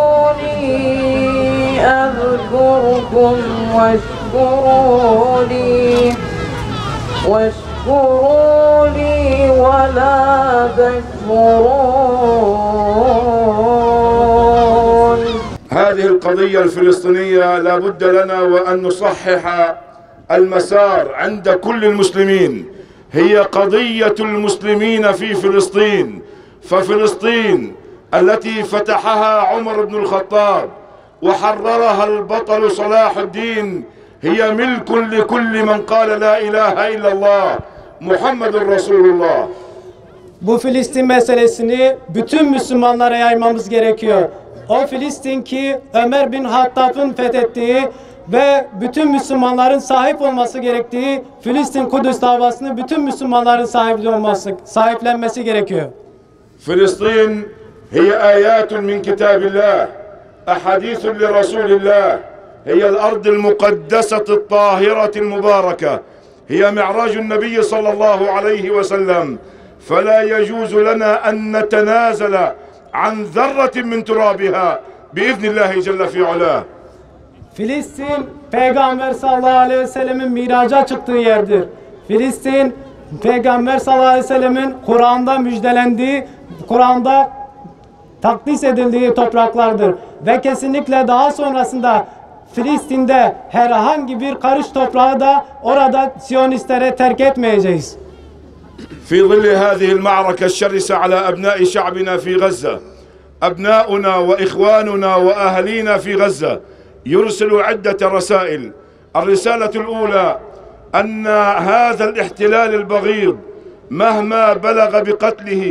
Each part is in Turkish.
فاذكروني أذكركم واشكروا لي ولا تكفرون. هذه القضية الفلسطينية لا بد لنا وأن نصحح المسار عند كل المسلمين. هي قضية المسلمين في فلسطين، ففلسطين التي فتحها عمر بن الخطاب وحررها البطل صلاح الدين هي ملك لكل من قال لا إله إلا الله محمد رسول الله. Bu Filistin meselesini bütün Müslümanlara yaymamız gerekiyor. O Filistin ki Ömer bin Hattab'ın fethettiği ve bütün Müslümanların sahip olması gerektiği Filistin Kudüs davasını bütün Müslümanların sahiplenmesi gerekiyor. Filistin hiye ayatun min kitabillah, ahadithun li Rasulillah, hiye el-ardil mukaddesetil tahiretil mübareke, hiye mi'racun nebiyyi sallallahu aleyhi ve sellem. فلا يجوز لنا أن نتنازل عن ذرة من ترابها بإذن الله جل في علاه. Filistin Peygamber sallallahu aleyhi ve sellemin miraca çıktığı yerdir. Filistin Peygamber sallallahu aleyhi ve sellemin Kur'an'da müjdelendiği, Kur'an'da takdis edildiği topraklardır. Ve kesinlikle daha sonrasında Filistin'de herhangi bir karış toprağı da orada Siyonistlere terk etmeyeceğiz. في ظل هذه المعركة الشرسة على أبناء شعبنا في غزة، أبناؤنا وإخواننا وأهلينا في غزة يرسلوا عدة رسائل. الرسالة الأولى أن هذا الاحتلال البغيض مهما بلغ بقتله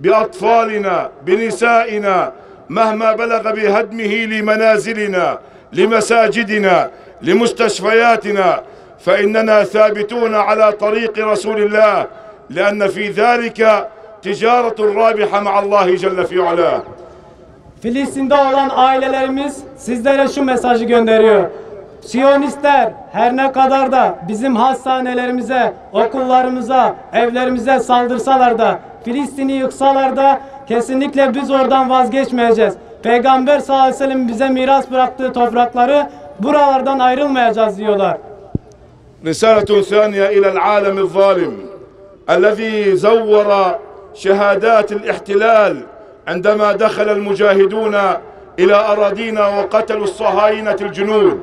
بأطفالنا بنسائنا، مهما بلغ بهدمه لمنازلنا لمساجدنا لمستشفياتنا، فإننا ثابتون على طريق رسول الله، لأن في ذلك تجارة رابحة مع الله جل في علاه. Filistin'de olan ailelerimiz sizlere şu mesajı gönderiyor. Siyonistler her ne kadar da bizim hastanelerimize, okullarımıza, evlerimize saldırsalar da, Filistin'i yıksalar da kesinlikle biz oradan vazgeçmeyeceğiz. Peygamber sallallahu aleyhi ve sellem bize miras bıraktığı toprakları buralardan ayrılmayacağız diyorlar. رسالة ثانية إلى العالم الظالم الذي زور شهادات الاحتلال عندما دخل المجاهدون إلى أراضينا وقتلوا الصهاينة الجنود.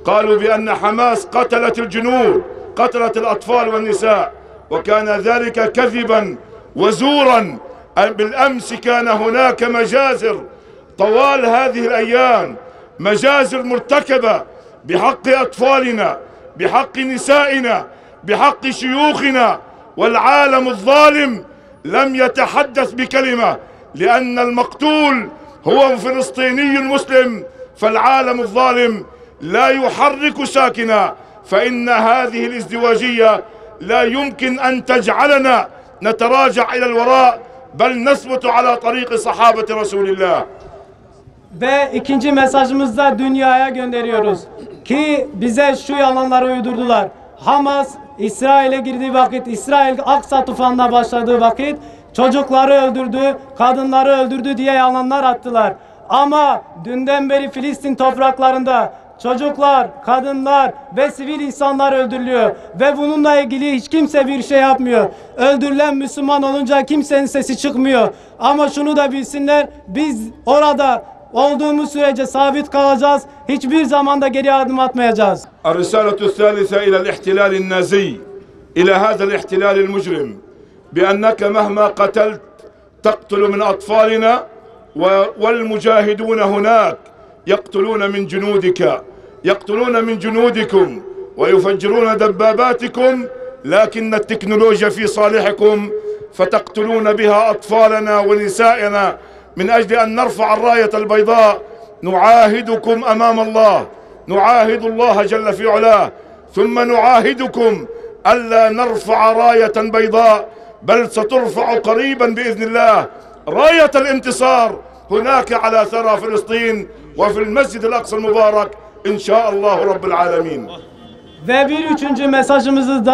قالوا بأن حماس قتلت الجنود، قتلت الأطفال والنساء، وكان ذلك كذبا وزورا. بالأمس كان هناك مجازر طوال هذه الأيام، مجازر مرتكبة بحق أطفالنا، بحق نسائنا، بحق شيوخنا، والعالم الظالم لم يتحدث بكلمة، لأن المقتول هو فلسطيني مسلم، فالعالم الظالم لا يحرك ساكنا. فإن هذه الازدواجية لا يمكن أن تجعلنا نتراجع إلى الوراء، بل نثبت على طريق صحابة رسول الله. Ve ikinci mesajımızda dünyaya gönderiyoruz ki bize şu yalanları uydurdular. Hamas İsrail'e girdiği vakit, İsrail Aksa tufanına başladığı vakit çocukları öldürdü, kadınları öldürdü diye yalanlar attılar. Ama dünden beri Filistin topraklarında çocuklar, kadınlar ve sivil insanlar öldürülüyor. Ve bununla ilgili hiç kimse bir şey yapmıyor. Öldürülen Müslüman olunca kimsenin sesi çıkmıyor. Ama şunu da bilsinler, biz orada olduğumuz sürece sabit kalacağız. Hiçbir zaman da geri adım atmayacağız. الرسالة الثالثة إلى الاحتلال النازي، إلى هذا الاحتلال المجرم، بأنك مهما قتلت تقتل من أطفالنا، والمجاهدون هناك يقتلون من جنودك، يقتلون من جنودكم ويفجرون دباباتكم، لكن التكنولوجيا في صالحكم فتقتلون بها أطفالنا ونسائنا من أجل أن نرفع الراية البيضاء. نعاهدكم أمام الله، نعاهد الله جل في علاه، ثم نعاهدكم ألا نرفع راية بيضاء، بل سترفع قريبا بإذن الله راية الانتصار هناك على ثرى فلسطين وفي المسجد الأقصى المبارك إن شاء الله رب العالمين. Ve bir üçüncü mesajımızı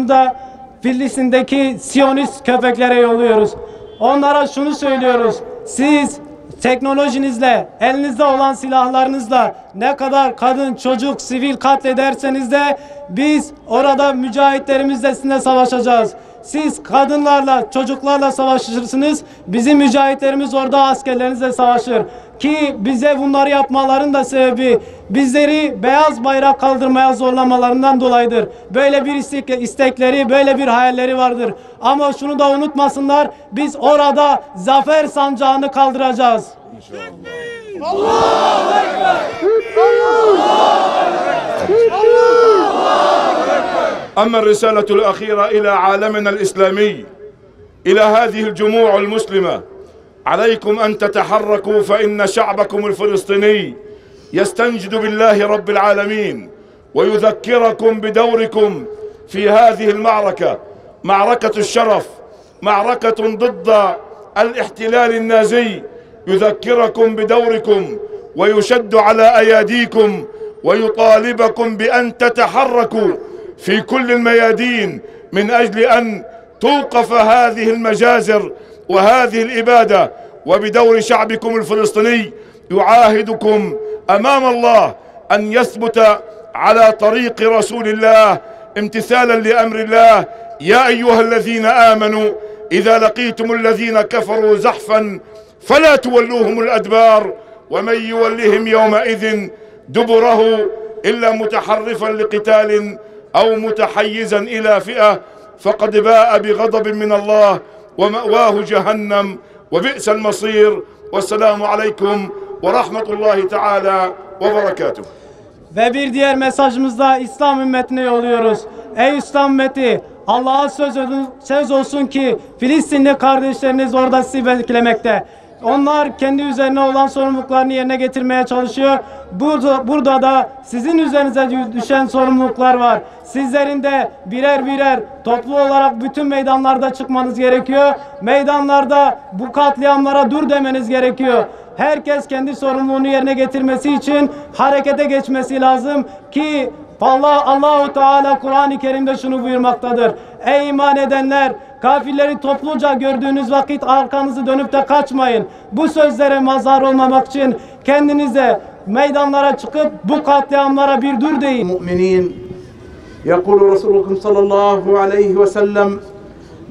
da Filistin'deki Siyonist köpeklere yolluyoruz. Onlara şunu söylüyoruz. Siz teknolojinizle, elinizde olan silahlarınızla ne kadar kadın, çocuk, sivil katlederseniz de biz orada mücahitlerimizle sizinle savaşacağız. Siz kadınlarla, çocuklarla savaşırsınız. Bizim mücahitlerimiz orada askerlerinizle savaşır. Ki bize bunları yapmaların da sebebi bizleri beyaz bayrak kaldırmaya zorlamalarından dolayıdır. Böyle bir istekleri, böyle bir hayalleri vardır. Ama şunu da unutmasınlar, biz orada zafer sancağını kaldıracağız. İnşallah. Allahu Ekber! أما الرسالة الأخيرة إلى عالمنا الإسلامي، إلى هذه الجموع المسلمة، عليكم أن تتحركوا فإن شعبكم الفلسطيني يستنجد بالله رب العالمين ويذكركم بدوركم في هذه المعركة، معركة الشرف، معركة ضد الاحتلال النازي. يذكركم بدوركم ويشد على أياديكم ويطالبكم بأن تتحركوا في كل الميادين من أجل أن توقف هذه المجازر وهذه الإبادة. وبدور شعبكم الفلسطيني يعاهدكم أمام الله أن يثبت على طريق رسول الله امتثالا لأمر الله. يا أيها الذين آمنوا إذا لقيتم الذين كفروا زحفا فلا تولوهم الأدبار ومن يولهم يومئذ دبره إلا متحرفا لقتال أو متحيزا إلى فئة فقد باء بغضب من الله ومأواه جهنم وبئس المصير. والسلام عليكم ورحمة الله تعالى وبركاته. Ve bir diğer mesajımızda İslam ümmetine yolluyoruz. Ey İslam ümmeti, Allah'a söz olsun ki Filistinli kardeşleriniz orada sizi beklemekte. Onlar kendi üzerine olan sorumluluklarını yerine getirmeye çalışıyor. Burada da sizin üzerinize düşen sorumluluklar var. Sizlerin de birer birer toplu olarak bütün meydanlarda çıkmanız gerekiyor. Meydanlarda bu katliamlara dur demeniz gerekiyor. Herkes kendi sorumluluğunu yerine getirmesi için harekete geçmesi lazım ki Allahu Teala Kur'an-ı Kerim'de şunu buyurmaktadır. Ey iman edenler, kafirleri topluca gördüğünüz vakit arkanızı dönüp de kaçmayın. Bu sözlere mazhar olmamak için kendinize meydanlara çıkıp bu katliamlara bir dur deyin. Müminin يقول رسولكم صلى الله عليه وسلم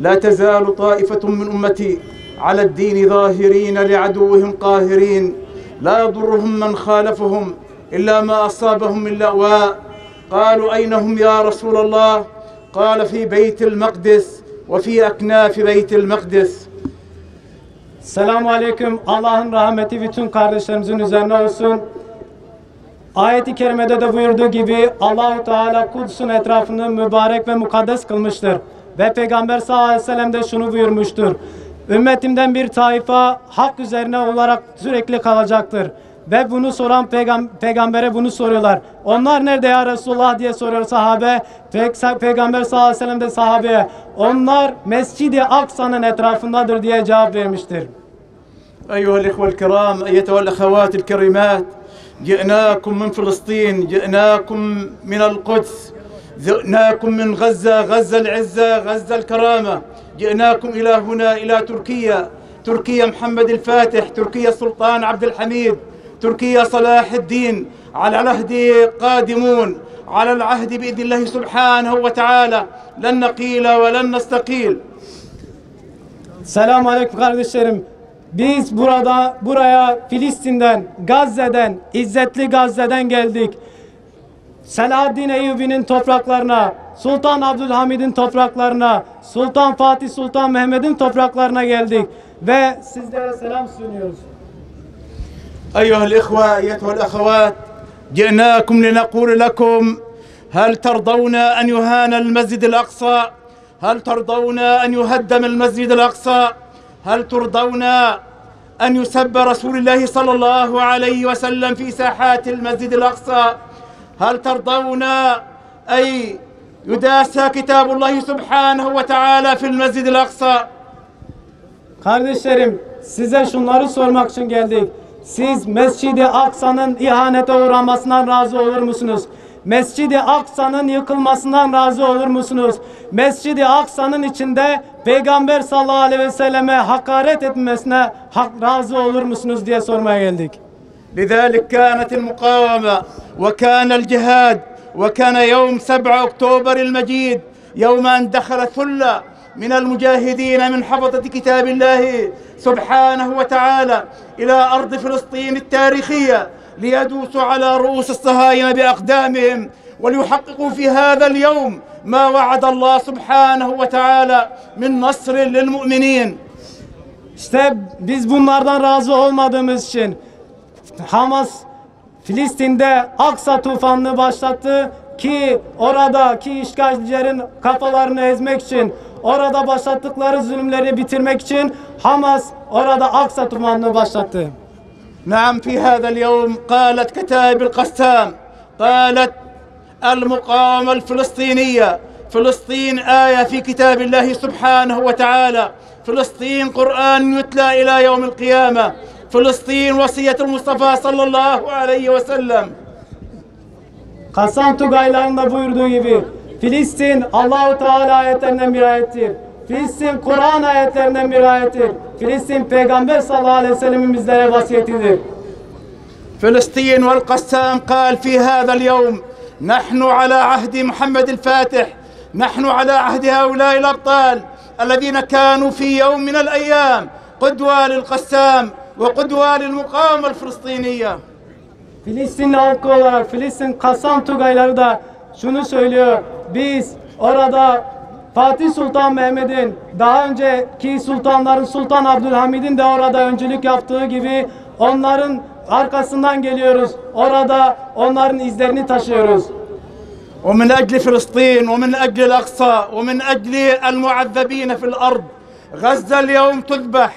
لا تزال طائفة من أمتي على الدين ظاهرين لعدوهم قاهرين لا يضرهم من خالفهم إلا ما أصابهم من لأواء قالوا أين هم يا رسول الله قال في بيت المقدس وفي أكناف بيت المقدس. Selamun Aleyküm. Allah'ın rahmeti bütün kardeşlerimizin üzerine olsun. Ayet-i kerimede de buyurduğu gibi Allah-u Teala Kudüs'ün etrafını mübarek ve mukaddes kılmıştır. Ve Peygamber sallallahu aleyhi ve sellem de şunu buyurmuştur. Ümmetimden bir taifa hak üzerine olarak sürekli kalacaktır. Ve bunu soran peygambere bunu soruyorlar. Onlar nerede ya Resulullah diye soruyor sahabe. Peygamber sallallahu aleyhi ve sellem de sahabeye onlar Mescid-i Aksa'nın etrafındadır diye cevap vermiştir. Eyyuhel ihvel kiram, eyyetehel ahawatil kerimat. جئناكم من فلسطين جئناكم من القدس جئناكم من غزة غزة العزة غزة الكرامة جئناكم إلى هنا إلى تركيا تركيا محمد الفاتح تركيا سلطان عبد الحميد تركيا صلاح الدين على العهد قادمون على العهد بإذن الله سبحانه وتعالى لن نقيل ولن نستقيل. Selamun Aleyküm kardeşlerim. Biz buraya Filistin'den, Gazze'den, İzzetli Gazze'den geldik. Selahaddin Eyyubi'nin topraklarına, Sultan Abdülhamid'in topraklarına, Sultan Fatih Sultan Mehmet'in topraklarına geldik. Ve sizlere selam sunuyoruz. أيها الإخوة أيتها الأخوات جئناكم لنقول لكم هل ترضون أن يهان المسجد الأقصى هل ترضون أن يهدم المسجد الأقصى هل ترضون أن يسب رسول الله صلى الله عليه وسلم في ساحات المسجد الأقصى هل ترضون أن يداسى كتاب الله سبحانه وتعالى في المسجد الأقصى. Kardeşlerim, size şunları sormak için geldik. Siz Mescid-i Aksa'nın ihanete uğramasından razı olur musunuz? Mescid-i Aksa'nın yıkılmasından razı olur musunuz? Mescid-i Aksa'nın içinde Peygamber sallallahu aleyhi ve selleme hakaret etmesine razı olur musunuz diye sormaya geldik. لذلك كانت المقاومة وكان الجهاد وكان يوم 7 أكتوبر المجيد يوم أن دخل ثلة من المجاهدين من حفظة كتاب الله سبحانه وتعالى إلى أرض فلسطين التاريخية ليدوسوا على رؤوس الصهاينة بأقدامهم وليحققوا في هذا اليوم ما وعد الله سبحانه وتعالى من نصر للمؤمنين. İşte biz bunlardan razı olmadığımız için Hamas Filistin'de Aksa tufanını başlattı ki oradaki işgalcilerin kafalarını ezmek için, orada başlattıkları zulümleri bitirmek için Hamas orada Aksa tufanını başlattı. نعم في هذا اليوم قالت كتائب القسام قالت المقاومة الفلسطينية فلسطين آية في كتاب الله سبحانه وتعالى فلسطين قرآن يتلى إلى يوم القيامة فلسطين وصية المصطفى صلى الله عليه وسلم. Kasam Tugaylarında buyurduğu gibi Filistin Allah-u Teala ayetlerinden bir ayettir. Filistin Kur'an ayetlerinden bir ayettir. Filistin Peygamber sallallahu aleyhi ve sellem'in bizlere vasiyetidir. فلسطين والقسام قال في هذا اليوم نحن على عهد محمد الفاتح نحن على عهد هؤلاء الأبطال الذين كانوا في يوم من الأيام قدوة للقسام وقدوة للمقاومة الفلسطينية. Filistin halkı olarak Filistin Kasam Tugayları da şunu söylüyor. Biz orada Fatih Sultan Mehmet'in daha önceki sultanların Sultan Abdülhamid'in de orada öncülük yaptığı gibi onların arkasından geliyoruz. Orada onların izlerini taşıyoruz. ومن أجل فلسطين ومن أجل الأقصى ومن أجل المعذبين في الأرض غزة اليوم تذبح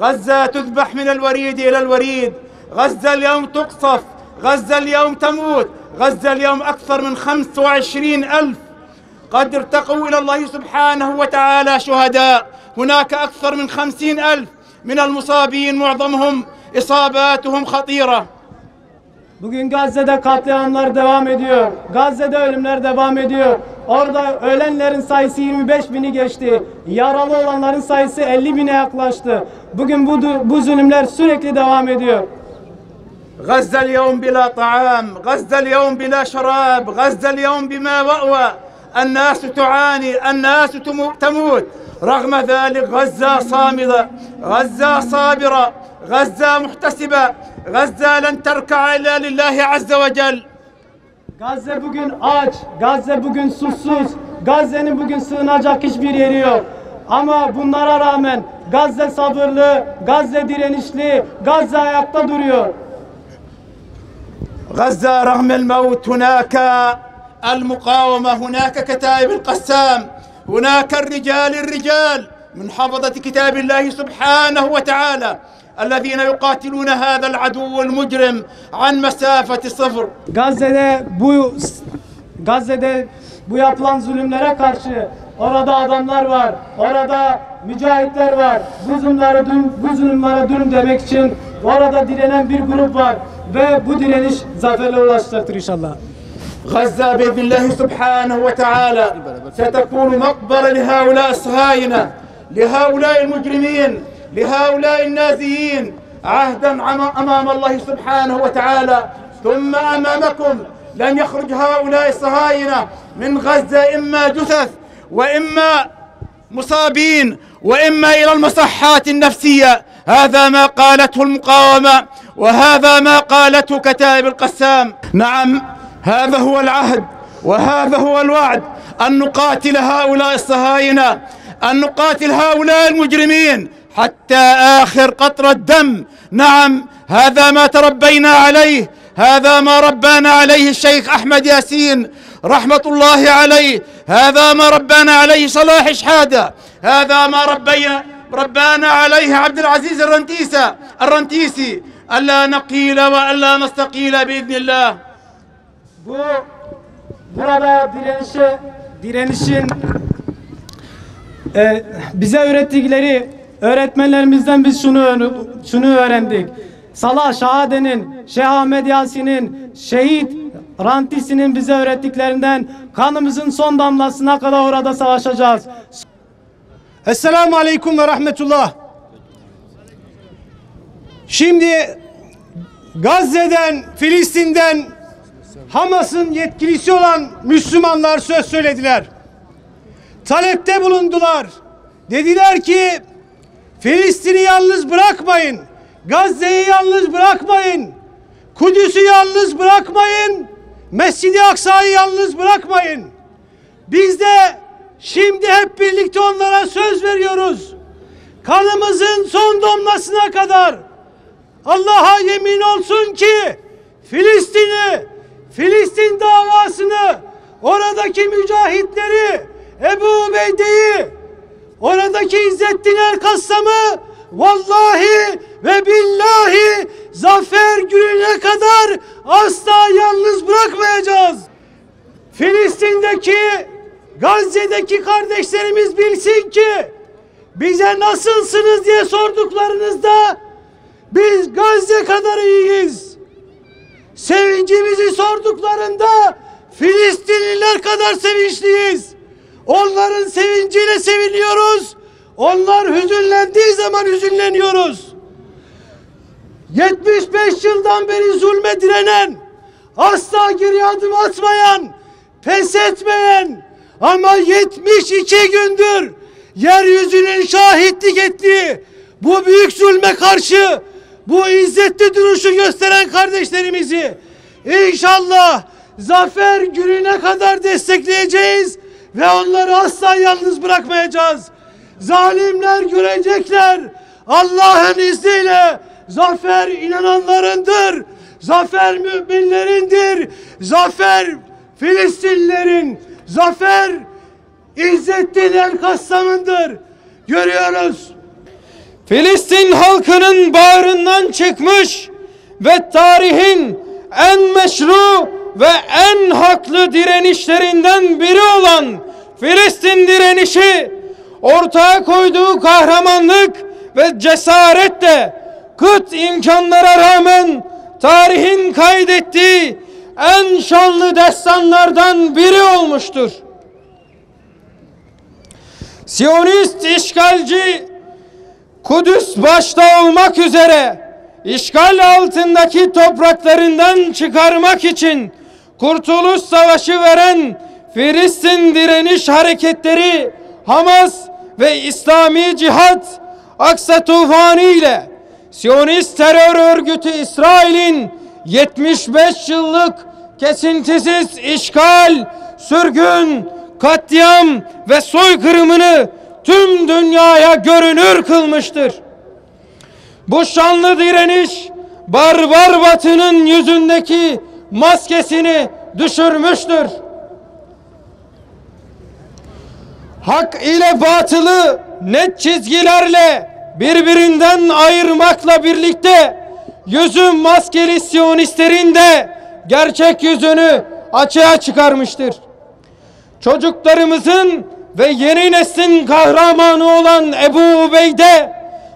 غزة تذبح من الوريد إلى الوريد غزة اليوم تقصف غزة اليوم تموت غزة اليوم أكثر من 25,000 قد ارتقوا إلى الله سبحانه وتعالى شهداء هناك أكثر من 50,000 من المصابين معظمهم إصاباتهم خطيرة. Bugün Gazze'de katliamlar devam ediyor. Gazze'de ölümler devam ediyor. Orada ölenlerin sayısı 25.000'i geçti. Yaralı olanların sayısı 50.000'e yaklaştı. Bugün bu zulümler sürekli devam ediyor. غزة اليوم بلا طعام غزة اليوم بلا شراب غزة اليوم بما وأوى الناس تعاني الناس تموت رغم ذلك غزة صامدة غزة صابرة غزة محتسبة غزة لن تركع إلا لله عز وجل. Gazze bugün aç, Gazze bugün susuz, Gazze'nin bugün sığınacak hiçbir yeri yok. Ama bunlara rağmen Gazze sabırlı, Gazze direnişli, Gazze ayakta duruyor. غزة رغم الموت هناك المقاومة هناك كتائب القسام هناك الرجال من حفظة كتاب الله سبحانه وتعالى الذين يقاتلون هذا العدو المجرم عن مسافة صفر. Gazze'de bu yapılan zulümlere karşı orada adamlar var, orada mücahitler var. Bu zulümlere durun demek için orada direnen bir grup var ve bu direniş zaferle ulaşacaktır inşallah. غزة بإذن الله سبحانه وتعالى ستكون مقبرة لهؤلاء الصهاينة لهؤلاء المجرمين لهؤلاء النازيين عهدا أمام الله سبحانه وتعالى ثم أمامكم لن يخرج هؤلاء الصهاينة من غزة إما جثث وإما مصابين وإما إلى المصحات النفسية. هذا ما قالته المقاومة وهذا ما قالته كتائب القسام. نعم هذا هو العهد وهذا هو الوعد أن نقاتل هؤلاء الصهاينة أن نقاتل هؤلاء المجرمين حتى آخر قطرة دم. نعم هذا ما تربينا عليه هذا ما ربانا عليه الشيخ أحمد ياسين رحمة الله عليه هذا ما ربانا عليه صلاح شحادة هذا ما ربانا عليه عبد العزيز الرنتيسي ألا نقيل وألا نستقيل بإذن الله. Burada direnişin bize öğrettikleri öğretmenlerimizden biz şunu öğrendik. Salah Şahade'nin, Şeyh Ahmed Yasin'in, şehit Rantisi'nin bize öğrettiklerinden kanımızın son damlasına kadar orada savaşacağız. Esselamu Aleyküm ve Rahmetullah. Şimdi Gazze'den, Filistin'den Hamas'ın yetkilisi olan Müslümanlar söz söylediler. Talepte bulundular. Dediler ki Filistin'i yalnız bırakmayın. Gazze'yi yalnız bırakmayın. Kudüs'ü yalnız bırakmayın. Mescid-i Aksa'yı yalnız bırakmayın. Biz de şimdi hep birlikte onlara söz veriyoruz. Kanımızın son damlasına kadar Allah'a yemin olsun ki Filistin davasını, oradaki mücahitleri, Ebu Ubeyde'yi, oradaki İzzettin el-Kassam'ı vallahi ve billahi zafer gününe kadar asla yalnız bırakmayacağız. Filistin'deki, Gazze'deki kardeşlerimiz bilsin ki bize nasılsınız diye sorduklarınızda biz Gazze kadar iyiyiz. Sevincimizi sorduklarında Filistinliler kadar sevinçliyiz. Onların sevinciyle seviniyoruz. Onlar hüzünlendiği zaman hüzünleniyoruz. 75 yıldan beri zulme direnen, asla geri adım atmayan, pes etmeyen ama 72 gündür yeryüzünün şahitlik ettiği bu büyük zulme karşı bu izzetli duruşu gösteren kardeşlerimizi inşallah zafer gününe kadar destekleyeceğiz ve onları asla yalnız bırakmayacağız. Zalimler görecekler. Allah'ın izniyle zafer inananlarındır. Zafer müminlerindir. Zafer Filistinlilerin. Zafer İzzettin el-Kassam'ındır. Görüyoruz. Filistin halkının bağrından çıkmış ve tarihin en meşru ve en haklı direnişlerinden biri olan Filistin direnişi ortaya koyduğu kahramanlık ve cesaretle kıt imkanlara rağmen tarihin kaydettiği en şanlı destanlardan biri olmuştur. Siyonist işgalci Kudüs başta olmak üzere işgal altındaki topraklarından çıkarmak için Kurtuluş Savaşı veren Filistin direniş hareketleri Hamas ve İslami Cihat Aksa Tufanı ile Siyonist terör örgütü İsrail'in 75 yıllık kesintisiz işgal, sürgün, katliam ve soykırımını tüm dünyaya görünür kılmıştır. Bu şanlı direniş barbar Batı'nın yüzündeki maskesini düşürmüştür. Hak ile batılı net çizgilerle birbirinden ayırmakla birlikte yüzü maskeli Siyonistlerin de gerçek yüzünü açığa çıkarmıştır. Çocuklarımızın ve yeni neslin kahramanı olan Ebu Ubeyde,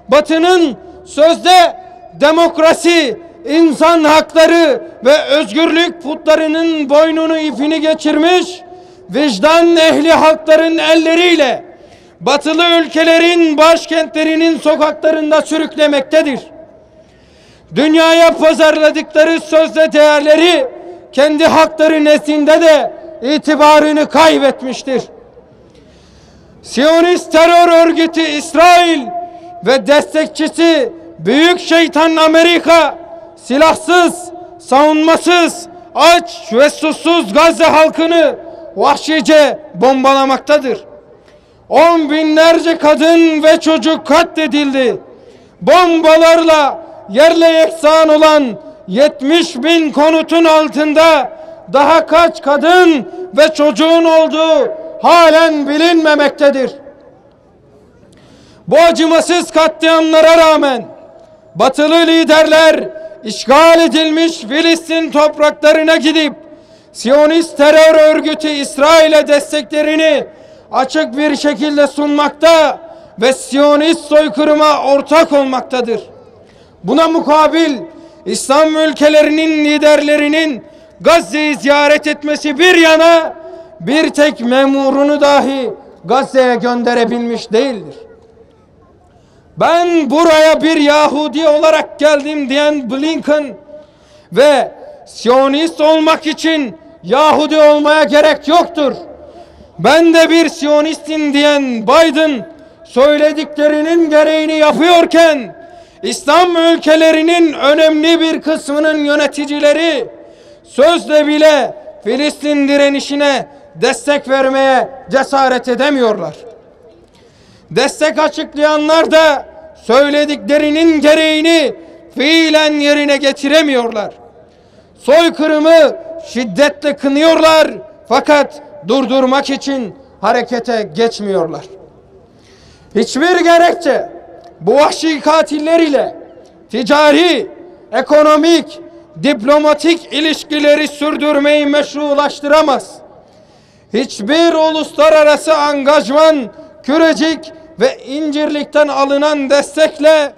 Batı'nın sözde demokrasi, insan hakları ve özgürlük putlarının boynunu ipini geçirmiş, vicdan ehli halkların elleriyle batılı ülkelerin başkentlerinin sokaklarında sürüklemektedir. Dünyaya pazarladıkları sözde değerleri kendi hakları nezdinde de itibarını kaybetmiştir. Siyonist terör örgütü İsrail ve destekçisi Büyük Şeytan Amerika silahsız, savunmasız, aç ve susuz Gazze halkını vahşice bombalamaktadır. 10 binlerce kadın ve çocuk katledildi. Bombalarla yerle yeksan olan 70 bin konutun altında daha kaç kadın ve çocuğun olduğu halen bilinmemektedir. Bu acımasız katliamlara rağmen batılı liderler işgal edilmiş Filistin topraklarına gidip Siyonist terör örgütü İsrail'e desteklerini açık bir şekilde sunmakta ve Siyonist soykırıma ortak olmaktadır. Buna mukabil İslam ülkelerinin liderlerinin Gazze'yi ziyaret etmesi bir yana bir tek memurunu dahi Gazze'ye gönderebilmiş değildir. Ben buraya bir Yahudi olarak geldim diyen Blinken ve Siyonist olmak için Yahudi olmaya gerek yoktur, ben de bir Siyonistim diyen Biden söylediklerinin gereğini yapıyorken İslam ülkelerinin önemli bir kısmının yöneticileri sözle bile Filistin direnişine destek vermeye cesaret edemiyorlar. Destek açıklayanlar da söylediklerinin gereğini fiilen yerine getiremiyorlar. Soykırımı şiddetle kınıyorlar fakat durdurmak için harekete geçmiyorlar. Hiçbir gerekçe bu vahşi katiller ile ticari, ekonomik, diplomatik ilişkileri sürdürmeyi meşrulaştıramaz. Hiçbir uluslararası angajman, Kürecik ve İncirlik'ten alınan destekle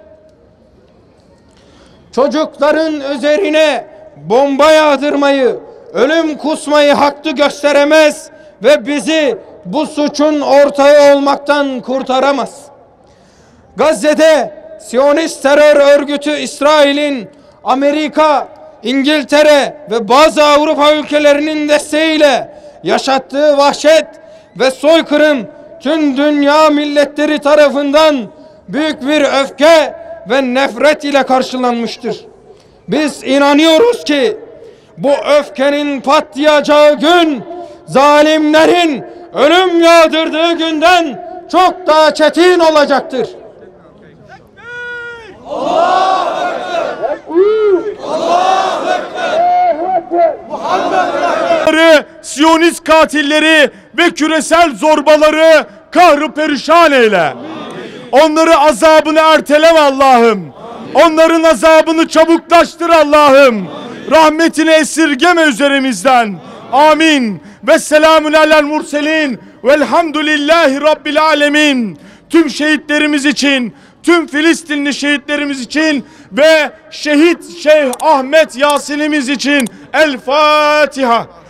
çocukların üzerine bomba yağdırmayı, ölüm kusmayı haklı gösteremez ve bizi bu suçun ortağı olmaktan kurtaramaz. Gazze'de Siyonist terör örgütü İsrail'in Amerika, İngiltere ve bazı Avrupa ülkelerinin desteğiyle yaşattığı vahşet ve soykırım tüm dünya milletleri tarafından büyük bir öfke ve nefret ile karşılanmıştır. Biz inanıyoruz ki bu öfkenin patlayacağı gün zalimlerin ölüm yağdırdığı günden çok daha çetin olacaktır. Siyonist katilleri ve küresel zorbaları kahrı perişan eyle. Onları azabını erteleme Allah'ım. Onların azabını çabuklaştır Allah'ım. Rahmetini esirgeme üzerimizden. Amin. Ve selamun alel murselin. Velhamdülillahi Rabbil alemin. Tüm şehitlerimiz için, tüm Filistinli şehitlerimiz için ve şehit Şeyh Ahmet Yasin'imiz için El Fatiha.